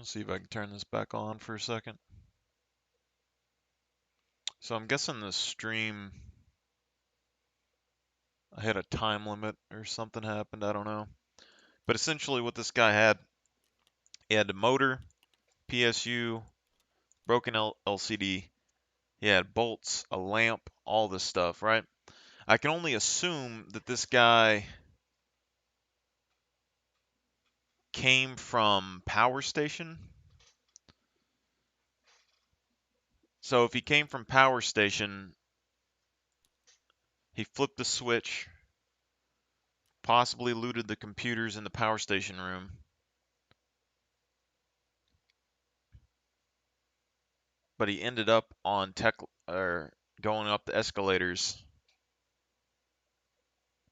Let's see if I can turn this back on for a second. So I'm guessing the stream, I had a time limit or something happened, I don't know. But essentially what this guy had, he had the motor, PSU, broken LCD, he had bolts, a lamp, all this stuff, right? I can only assume that this guy came from power station. So if he came from power station, he flipped the switch, possibly looted the computers in the power station room, but he ended up on tech or going up the escalators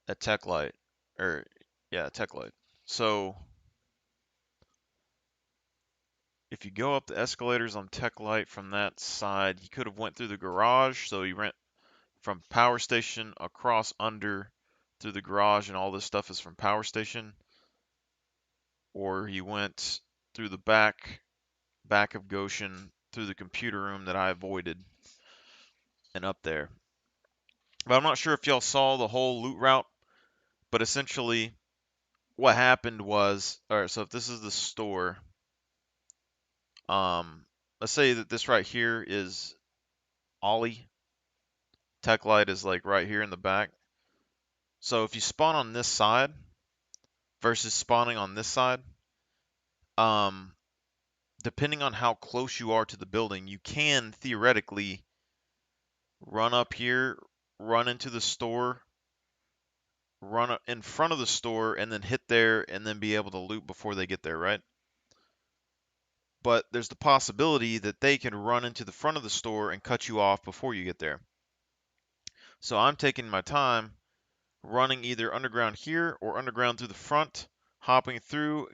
at Tech Light, or yeah, Tech Light. So if you go up the escalators on Tech Light from that side, he could have went through the garage. So he went from power station across under through the garage, and all this stuff is from power station, or he went through the back of Goshen through the computer room that I avoided and up there. But I'm not sure if y'all saw the whole loot route, but essentially what happened was, all right, so if this is the store, let's say that this right here is Ollie. Tech Light is like right here in the back. So if you spawn on this side versus spawning on this side, um, depending on how close you are to the building, you can theoretically run up here, run into the store, run in front of the store, and then hit there and then be able to loot before they get there, right? But there's the possibility that they can run into the front of the store and cut you off before you get there. So I'm taking my time running either underground here or underground through the front, hopping through,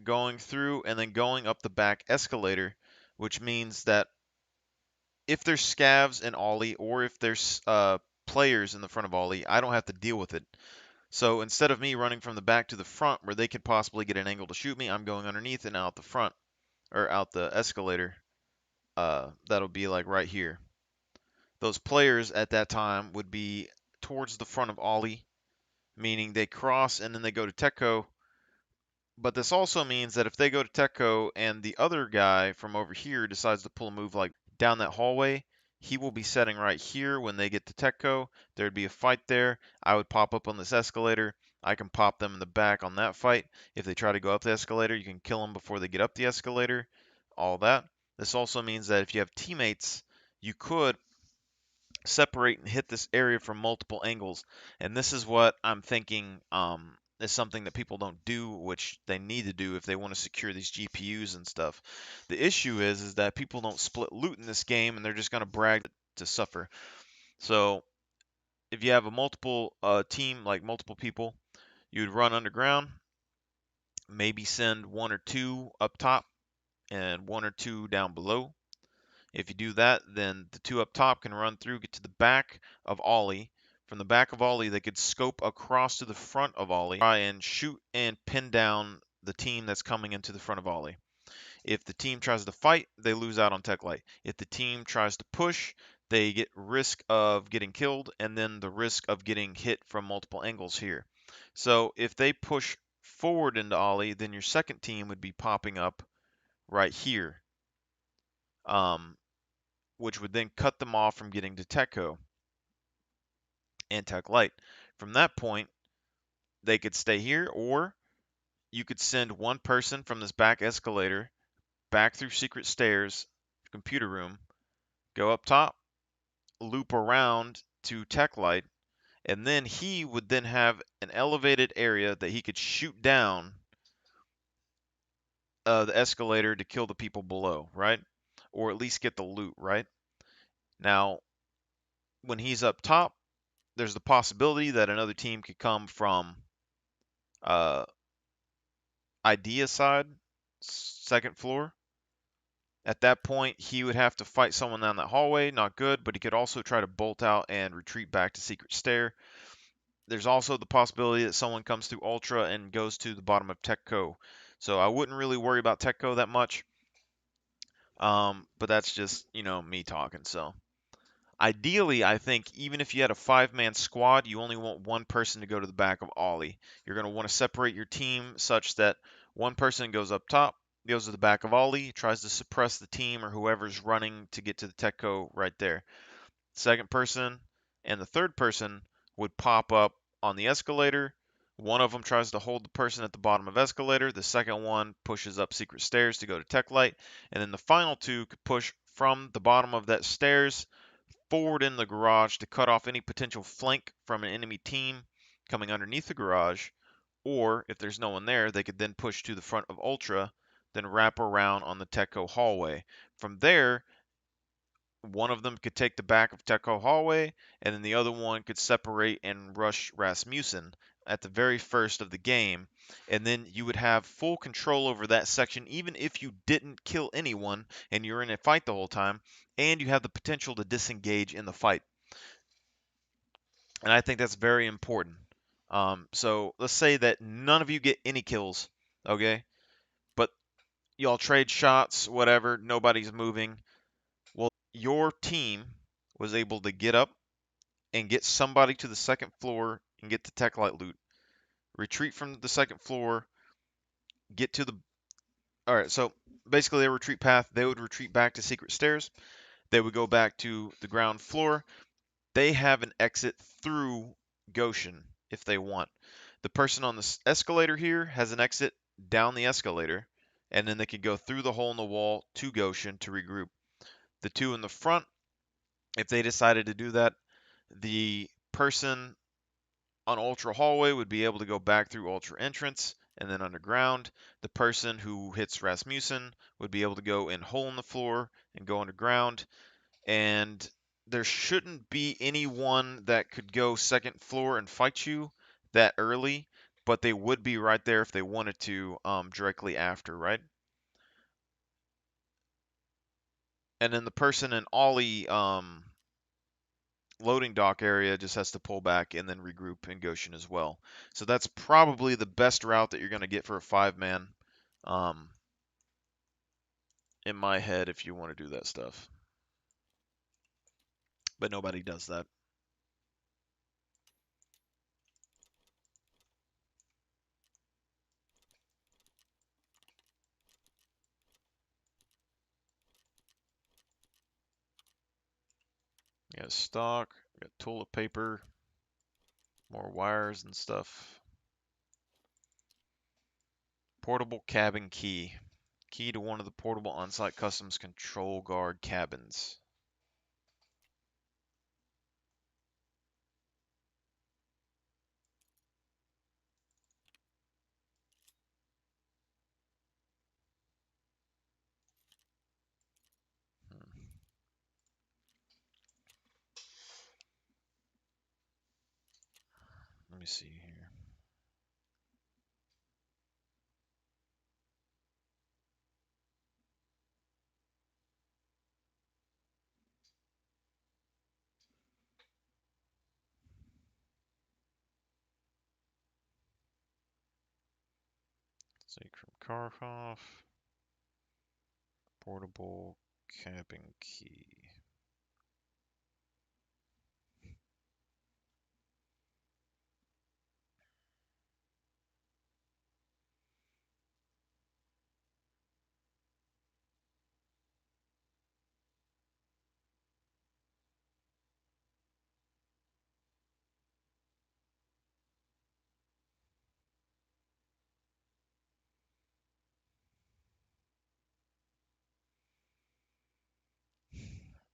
and then going up the back escalator, which means that if there's scavs in Ollie or if there's players in the front of Ollie, I don't have to deal with it. So instead of me running from the back to the front where they could possibly get an angle to shoot me, I'm going underneath and out the front, or out the escalator. That'll be like right here. Those players at that time would be towards the front of Ollie, meaning they cross and then they go to Techco. But this also means that if they go to Techco and the other guy from over here decides to pull a move like down that hallway, he will be setting right here when they get to Techco. There'd be a fight there. I would pop up on this escalator. I can pop them in the back on that fight. If they try to go up the escalator, you can kill them before they get up the escalator. All that. This also means that if you have teammates, you could separate and hit this area from multiple angles. And this is what I'm thinking is something that people don't do, which they need to do if they want to secure these GPUs and stuff. The issue is that people don't split loot in this game, and they're just going to brag to suffer. So if you have a multiple team, like multiple people, you'd run underground, maybe send one or two up top and one or two down below. If you do that, then the two up top can run through, get to the back of Ollie. From the back of Ollie, they could scope across to the front of Ollie, try and shoot and pin down the team that's coming into the front of Ollie. If the team tries to fight, they lose out on Tech Light. If the team tries to push, they get risk of getting killed and then the risk of getting hit from multiple angles here. So if they push forward into Ollie, then your second team would be popping up right here. Which would then cut them off from getting to Techco and Tech Light. From that point, they could stay here, or you could send one person from this back escalator back through secret stairs, computer room, go up top, loop around to Tech Light, and then he would then have an elevated area that he could shoot down the escalator to kill the people below, right? Or at least get the loot, right? Now, when he's up top, there's the possibility that another team could come from uh, idea side, second floor. At that point, he would have to fight someone down that hallway, not good, but he could also try to bolt out and retreat back to secret stair. There's also the possibility that someone comes through Ultra and goes to the bottom of Techco. So I wouldn't really worry about Techco that much. But that's just, me talking. So ideally, I think even if you had a five-man squad, you only want one person to go to the back of Ollie. You're going to want to separate your team such that one person goes up top, goes to the back of Ollie, tries to suppress the team or whoever's running to get to the Techco right there. Second person and the third person would pop up on the escalator. One of them tries to hold the person at the bottom of escalator. The second one pushes up secret stairs to go to tech light. And then the final two could push from the bottom of that stairs forward in the garage to cut off any potential flank from an enemy team coming underneath the garage. Or if there's no one there, they could then push to the front of Ultra, then wrap around on the Techco hallway. From there, one of them could take the back of Techco hallway, and then the other one could separate and rush Rasmussen at the very first of the game, and then you would have full control over that section, even if you didn't kill anyone and you're in a fight the whole time, and you have the potential to disengage in the fight. And I think that's very important. So let's say that none of you get any kills, okay? But y'all trade shots, whatever, nobody's moving. Well, your team was able to get up and get somebody to the second floor and get the tech light loot. Retreat from the second floor, get to the. All right, so basically, their retreat path, they would retreat back to secret stairs. They would go back to the ground floor. They have an exit through Goshen if they want. The person on the escalator here has an exit down the escalator, and then they could go through the hole in the wall to Goshen to regroup. The two in the front, if they decided to do that, the person on Ultra Hallway would be able to go back through Ultra Entrance and then underground. The person who hits Rasmussen would be able to go in Hole in the Floor and go underground. And there shouldn't be anyone that could go second floor and fight you that early, but they would be right there if they wanted to, directly after, right? And then the person in Ollie, loading dock area just has to pull back and then regroup in Goshen as well. So that's probably the best route that you're going to get for a five-man, um, in my head, if you want to do that stuff. But nobody does that. You got stock, you got toilet paper, more wires and stuff. Portable cabin key. Key to one of the portable on-site customs control guard cabins. Hmm. Let me see here. Take from Karhoff. Portable cabin key.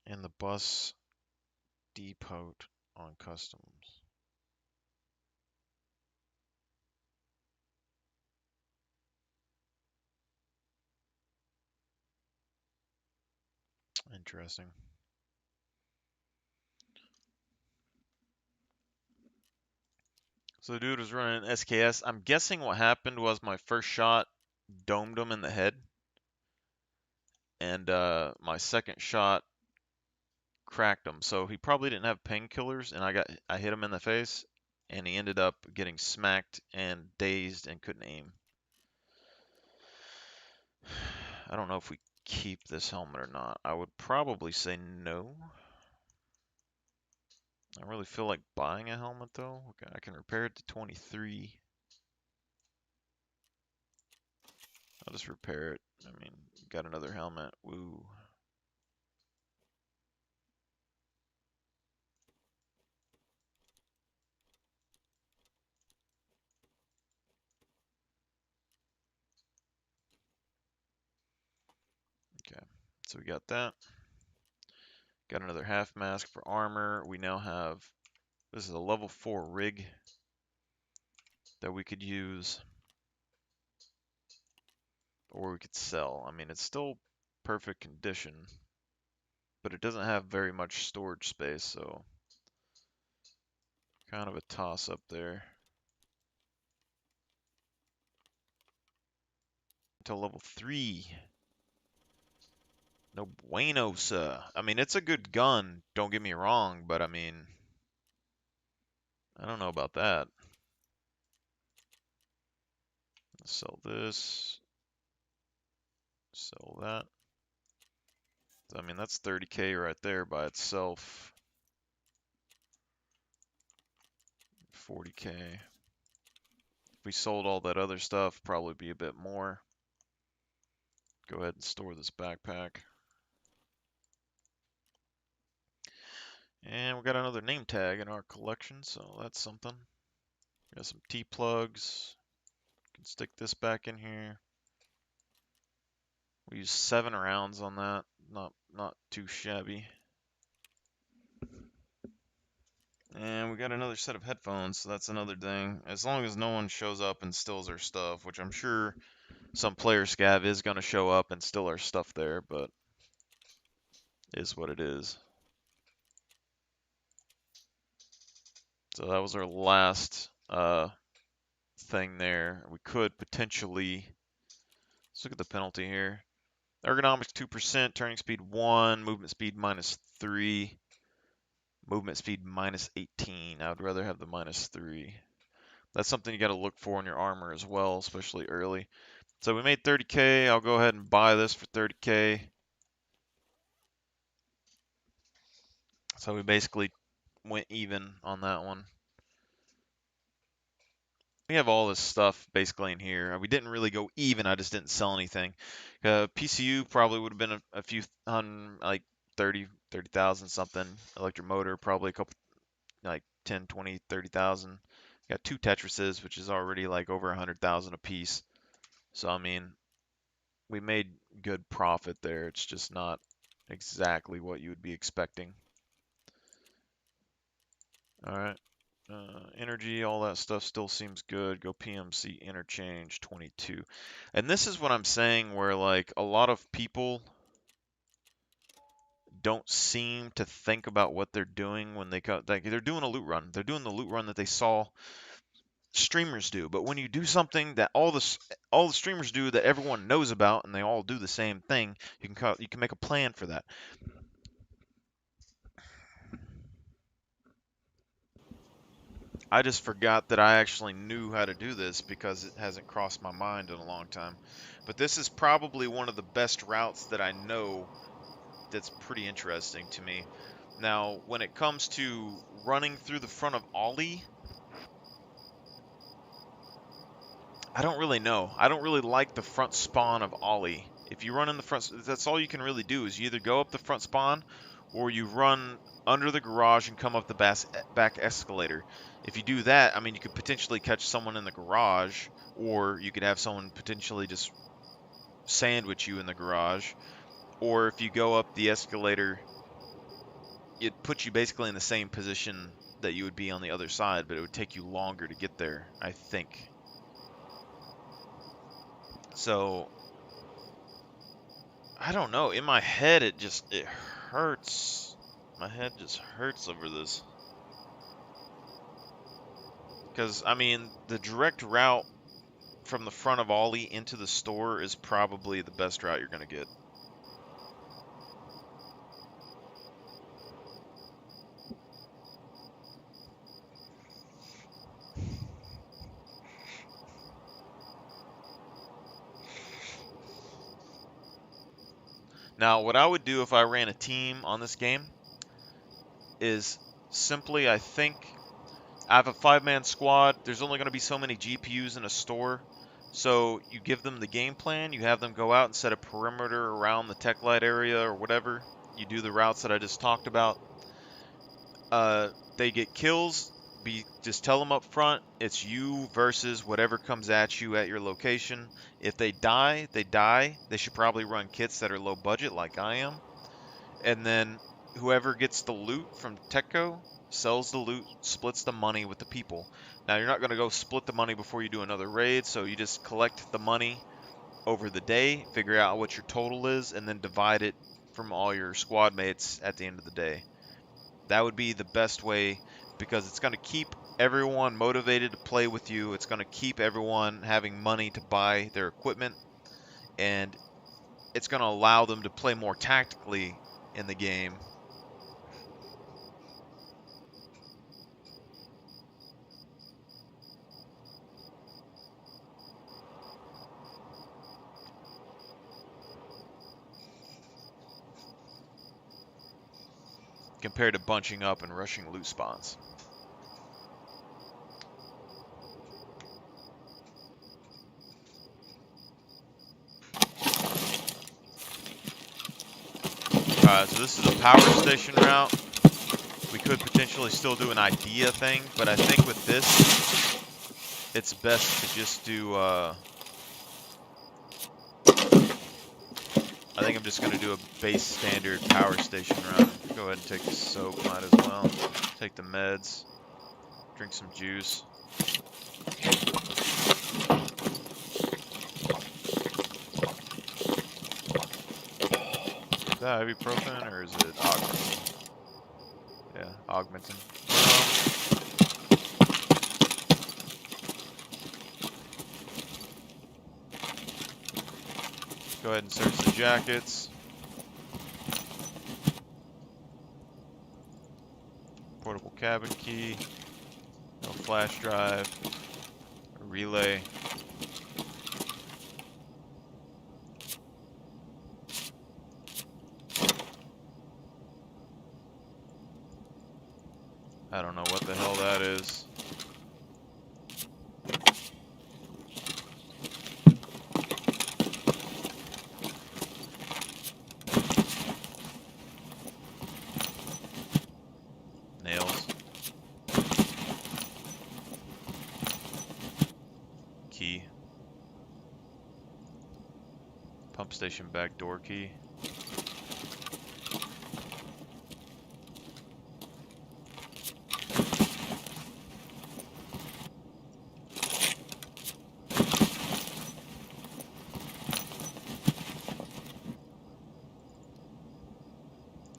In the bus depot on customs. Interesting. So the dude was running SKS. I'm guessing what happened was my first shot domed him in the head, and my second shot cracked him. So he probably didn't have painkillers, and I hit him in the face, and he ended up getting smacked and dazed and couldn't aim. I don't know if we keep this helmet or not. I would probably say no. I don't really feel like buying a helmet though. Okay, I can repair it to 23. I'll just repair it. I mean, got another helmet. Woo. Okay, so we got that. Got another half mask for armor. We now have, this is a level 4 rig that we could use, or we could sell. I mean, it's still perfect condition, but it doesn't have very much storage space, so kind of a toss up there. Until level 3. No bueno, sir. I mean, it's a good gun, don't get me wrong, but I mean, I don't know about that. Sell this. Sell that. I mean, that's 30K right there by itself. 40K. If we sold all that other stuff, probably be a bit more. Go ahead and store this backpack. And we got another name tag in our collection, so that's something. Got some T-plugs. Can stick this back in here. We use 7 rounds on that. Not too shabby. And we got another set of headphones, so that's another thing. As long as no one shows up and steals our stuff, which I'm sure some player scav is going to show up and steal our stuff there, but is what it is. So that was our last thing there. We could potentially, let's look at the penalty here. Ergonomics 2%, turning speed 1, movement speed -3, movement speed -18. I would rather have the -3. That's something you got to look for in your armor as well, especially early. So we made 30K. I'll go ahead and buy this for 30K. So we basically went even on that one. We have all this stuff basically in here. We didn't really go even. I just didn't sell anything. PCU probably would have been a few hundred, like 30,000 something. Electric motor probably a couple, like 10, 20, 30,000. Got 2 Tetrises, which is already like over 100,000 a piece. So I mean, we made good profit there. It's just not exactly what you would be expecting. All right. Energy, all that stuff still seems good. Go PMC interchange 22. And this is what I'm saying where like a lot of people don't seem to think about what they're doing when they go, like they're doing a loot run. They're doing the loot run that they saw streamers do. But when you do something that all the streamers do that everyone knows about and they all do the same thing, you can make a plan for that. I just forgot that I actually knew how to do this because it hasn't crossed my mind in a long time. But this is probably one of the best routes that I know that's pretty interesting to me. Now, when it comes to running through the front of Ollie, I don't really know. I don't really like the front spawn of Ollie. If you run in the front, that's all you can really do is you either go up the front spawn or you run under the garage and come up the back escalator. If you do that, I mean, you could potentially catch someone in the garage, or you could have someone potentially just sandwich you in the garage. Or if you go up the escalator, it puts you basically in the same position that you would be on the other side, but it would take you longer to get there, I think. So, I don't know. In my head, it hurts. My head just hurts over this. Because, I mean, the direct route from the front of Ollie into the store is probably the best route you're going to get. Now, what I would do if I ran a team on this game is simply, I think, I have a 5-man squad. There's only going to be so many GPUs in a store. So you give them the game plan. You have them go out and set a perimeter around the tech light area or whatever. You do the routes that I just talked about. They get kills. Just tell them up front, it's you versus whatever comes at you at your location. If they die, they die. They should probably run kits that are low budget like I am. And then whoever gets the loot from Techco sells the loot, splits the money with the people. Now, you're not going to go split the money before you do another raid, so you just collect the money over the day, figure out what your total is, and then divide it from all your squad mates at the end of the day. That would be the best way, because it's going to keep everyone motivated to play with you. It's going to keep everyone having money to buy their equipment, and it's going to allow them to play more tactically in the game. Compared to bunching up and rushing loot spawns. Alright, so this is a power station route. We could potentially still do an idea thing, but I think with this, it's best to just do, I think I'm just going to do a base standard power station run. Go ahead and take the soap, might as well. Take the meds. Drink some juice. Is that ibuprofen or is it augmentin? Yeah, augmentin. Go ahead and search the jackets. Portable cabin key. No flash drive. A relay. I don't know what the hell that is. Nails. Key. Pump station back door key.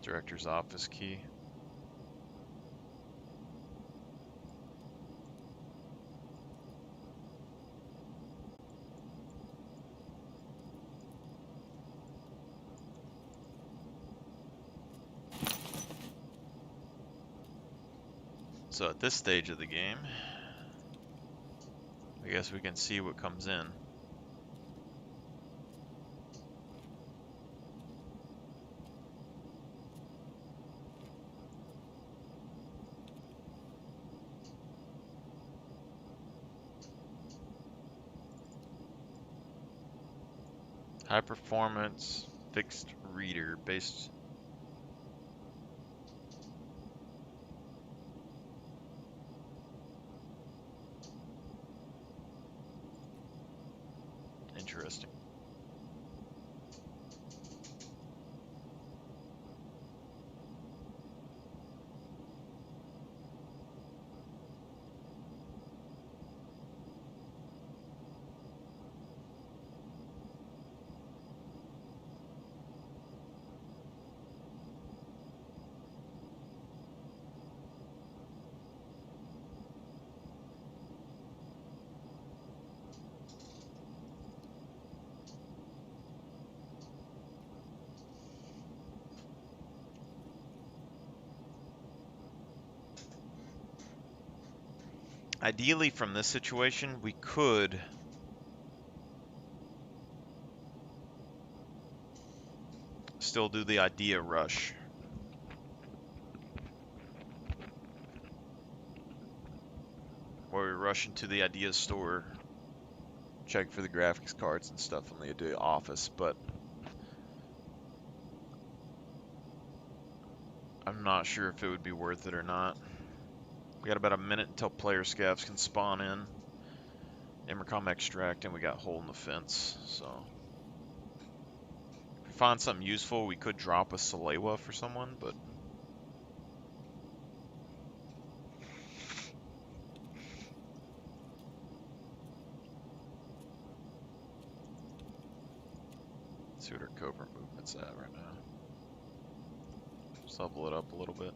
Director's office key. So at this stage of the game, I guess we can see what comes in. High performance fixed reader based. Interesting. Ideally, from this situation, we could still do the idea rush. Where we rush into the idea store, check for the graphics cards and stuff in the idea office, but I'm not sure if it would be worth it or not. We got about a minute until player scavs can spawn in. Emercom extract, and we got hole in the fence, so if we find something useful, we could drop a Salewa for someone, but let's see what our covert movement's at right now. Just level it up a little bit.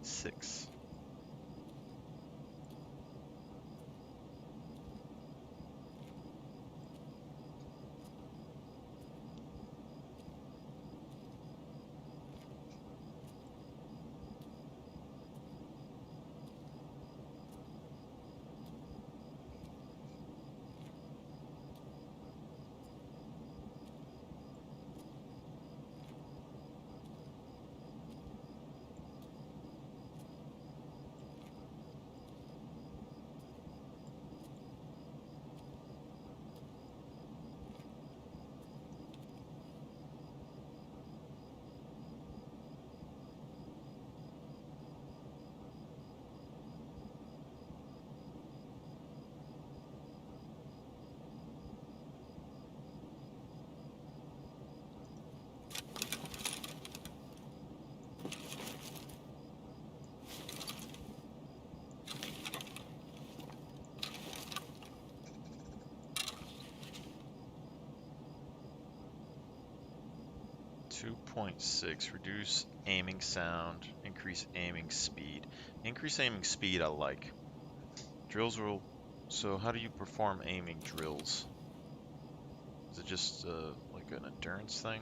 .6. .6, reduce aiming sound, increase aiming speed. Increase aiming speed I like. Drills will, so how do you perform aiming drills? Is it just like an endurance thing?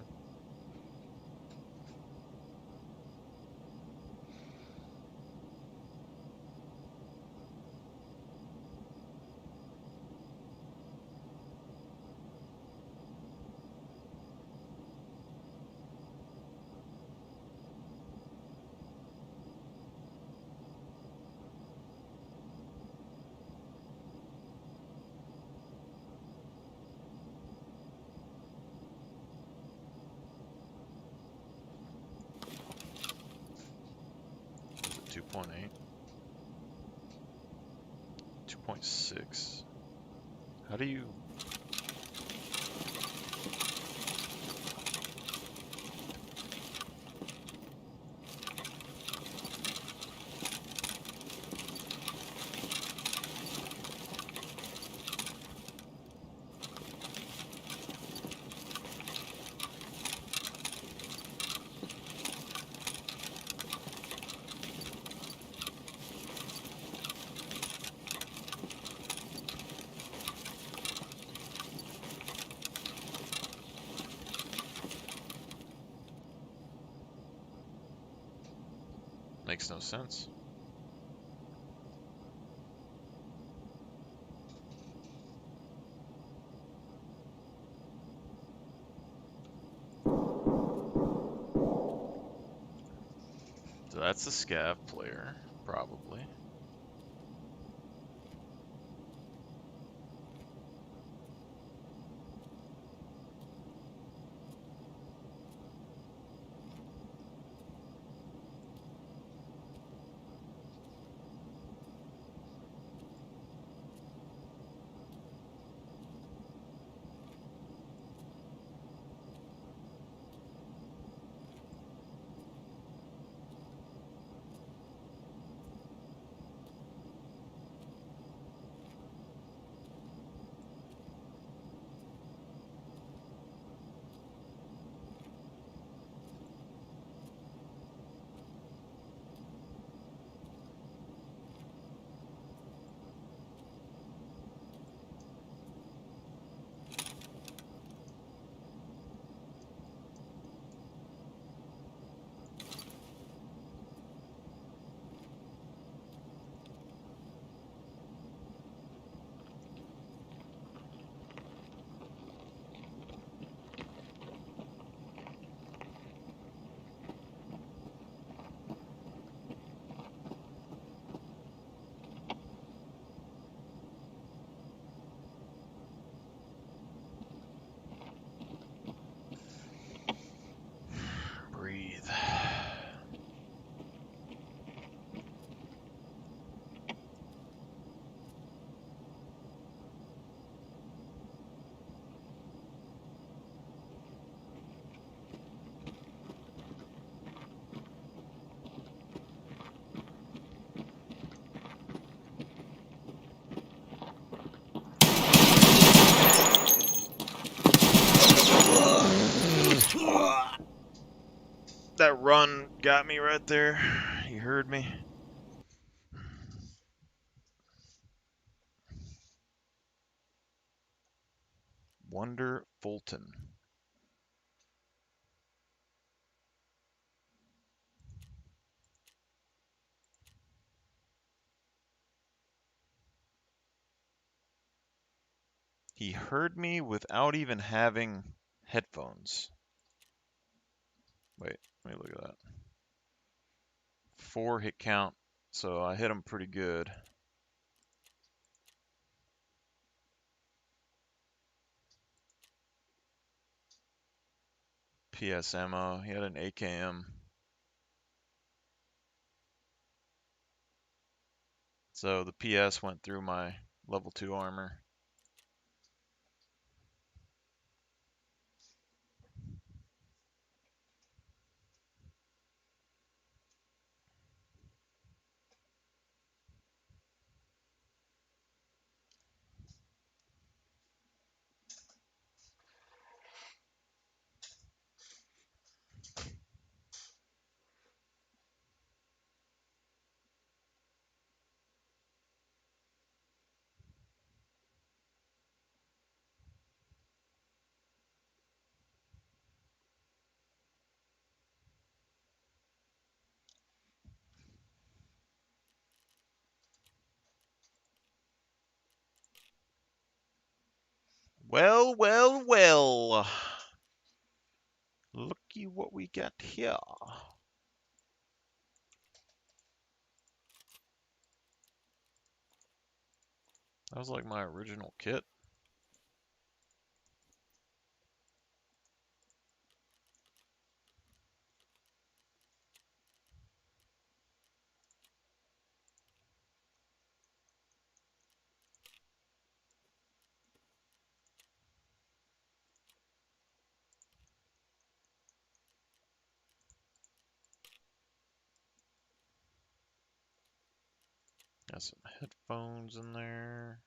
Is it 2.8? 2.6. How do you... Makes no sense. So that's a scav player, probably. That run got me right there. He heard me. Wonder Fulton. He heard me without even having headphones. Wait, let me look at that. 4 hit count, so I hit him pretty good. PS ammo, he had an AKM. So the PS went through my level 2 armor. Well, well, well. Looky what we got here. That was like my original kit. Got some headphones in there.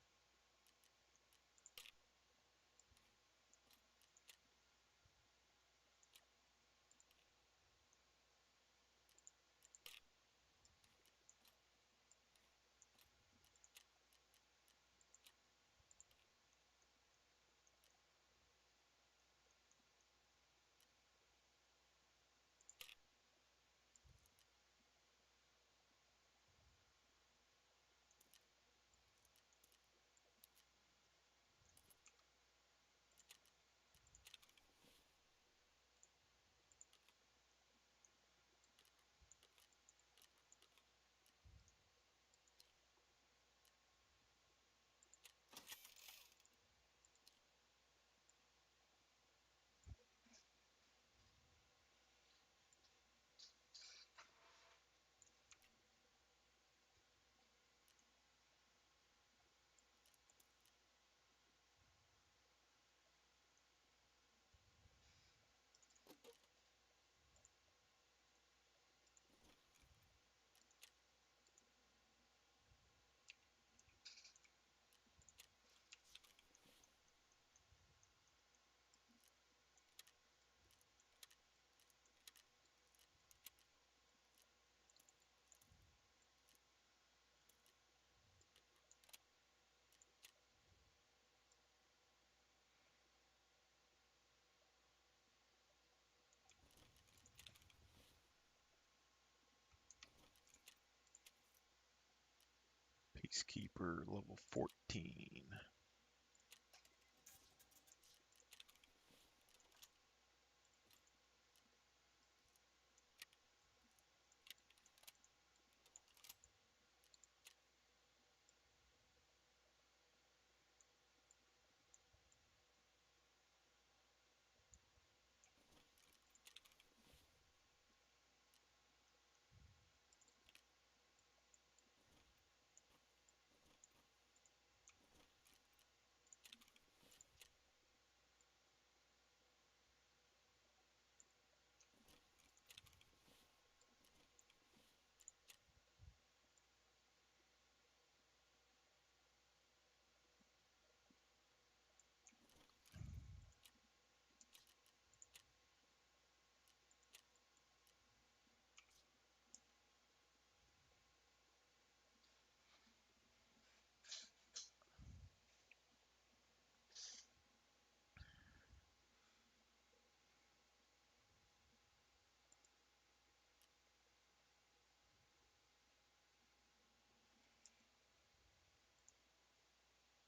Peacekeeper level 14.